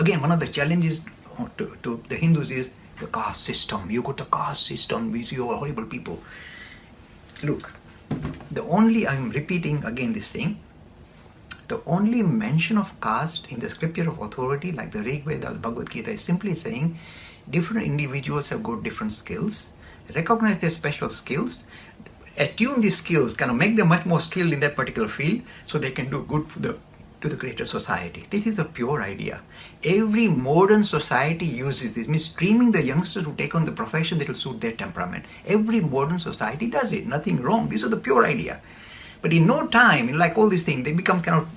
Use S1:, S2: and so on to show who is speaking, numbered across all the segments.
S1: again, one of the challenges to the Hindus is the caste system. You got the caste system, you are horrible people. Look, I'm repeating again this thing, the only mention of caste in the scripture of authority, like the Rig Veda or the Bhagavad Gita, is simply saying different individuals have got different skills, recognize their special skills, attune these skills, kind of make them much more skilled in that particular field so they can do good to the greater society. This is a pure idea. Every modern society uses this, means streaming the youngsters to take on the profession that will suit their temperament. Every modern society does it, nothing wrong. This is the pure idea. But in no time, like all these things, they become kind of,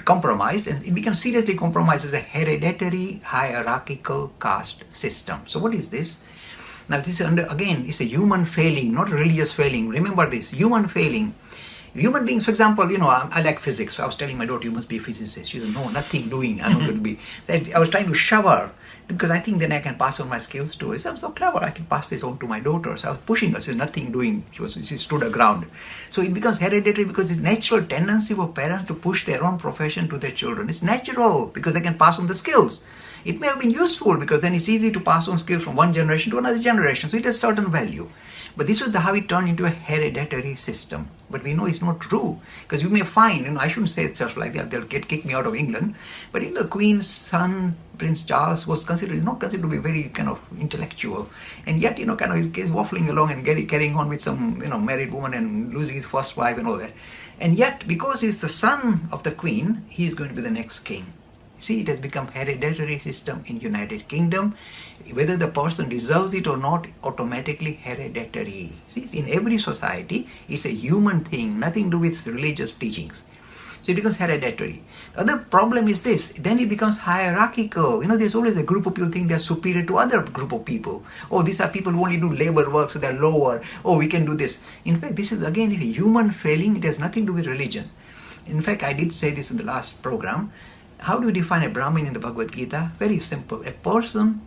S1: compromised, and it becomes seriously compromised as a hereditary hierarchical caste system. So what is this? Now this is again, it's a human failing, not a religious failing. Remember this, human failing. Human beings, for example, I like physics. So I was telling my daughter, you must be a physicist. She said, no, nothing doing. I'm not going to be. So I was trying to shower because I think then I can pass on my skills to her. So I'm so clever, I can pass this on to my daughter. So I was pushing her. She said, nothing doing. She stood her ground. So it becomes hereditary because it's natural tendency for parents to push their own profession to their children. It's natural because they can pass on the skills. It may have been useful because then it's easy to pass on skills from one generation to another generation. So it has certain value. But this is how it turned into a hereditary system. But we know it's not true, because you may find, I shouldn't say stuff like that, they'll kick me out of England, but the Queen's son, Prince Charles, is not considered to be very kind of intellectual, and yet, he's waffling along and carrying on with some, married woman and losing his first wife and all that. And yet, because he's the son of the Queen, he's going to be the next king. See, it has become hereditary system in United Kingdom. Whether the person deserves it or not, automatically hereditary. See, in every society, it's a human thing, nothing to do with religious teachings. So it becomes hereditary. The other problem is this, then it becomes hierarchical. There's always a group of people think they're superior to other group of people. Oh, these are people who only do labor work, so they're lower. Oh, we can do this. In fact, this is again a human failing. It has nothing to do with religion. In fact, I did say this in the last program. How do you define a Brahmin in the Bhagavad Gita? Very simple. A person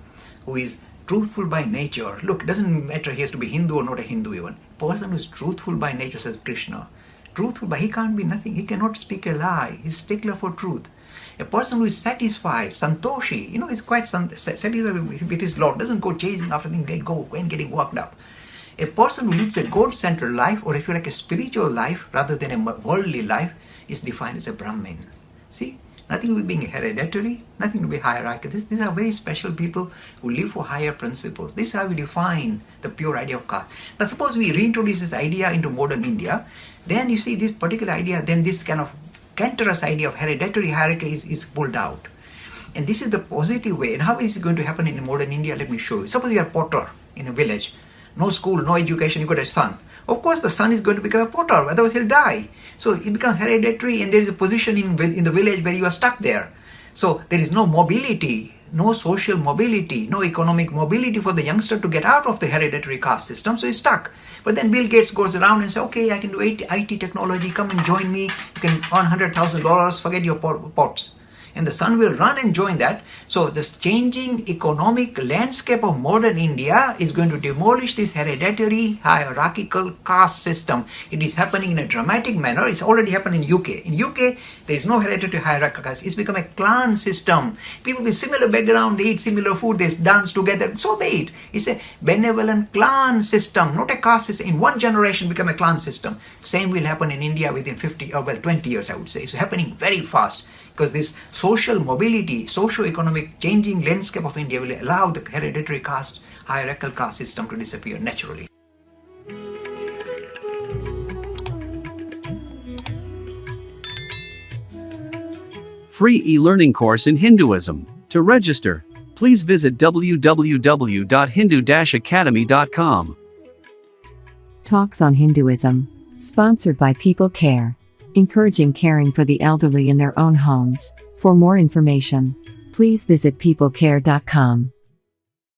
S1: who is truthful by nature. Look, it doesn't matter he has to be Hindu or not a Hindu even. A person who is truthful by nature, says Krishna. Truthful by, he can't be nothing. He cannot speak a lie. He's stickler for truth. A person who is satisfied, santoshi, is quite satisfied with his Lord. Doesn't go chasing after things, and getting worked up. A person who leads a God-centered life, or if you like a spiritual life rather than a worldly life, is defined as a Brahmin. See? Nothing to be being hereditary, nothing to be hierarchical. These are very special people who live for higher principles. This is how we define the pure idea of caste. Now suppose we reintroduce this idea into modern India, then you see this particular idea, then this kind of cancerous idea of hereditary hierarchy is pulled out. And this is the positive way. And how is it going to happen in modern India? Let me show you. Suppose you are a potter in a village. No school, no education, you got a son. Of course, the son is going to become a potter, otherwise he'll die. So it becomes hereditary, and there is a position in the village where you are stuck there. So there is no mobility, no social mobility, no economic mobility for the youngster to get out of the hereditary caste system, so he's stuck. But then Bill Gates goes around and says, okay, I can do IT technology, come and join me, you can earn $100,000, forget your pots. And the son will run and join that. So this changing economic landscape of modern India is going to demolish this hereditary hierarchical caste system. It is happening in a dramatic manner. It's already happened in UK. In UK, there is no hereditary hierarchical caste. It's become a clan system. People with similar background, they eat similar food, they dance together, so be it. It's a benevolent clan system, not a caste system. In one generation, become a clan system. Same will happen in India within 20 years, I would say. It's happening very fast. Because this social mobility, socio-economic changing landscape of India will allow the hereditary caste, hierarchical caste system to disappear naturally.
S2: Free e-learning course in Hinduism. To register, please visit www.hindu-academy.com.
S3: Talks on Hinduism. Sponsored by People Care. Encouraging caring for the elderly in their own homes. For more information, please visit peoplecare.com.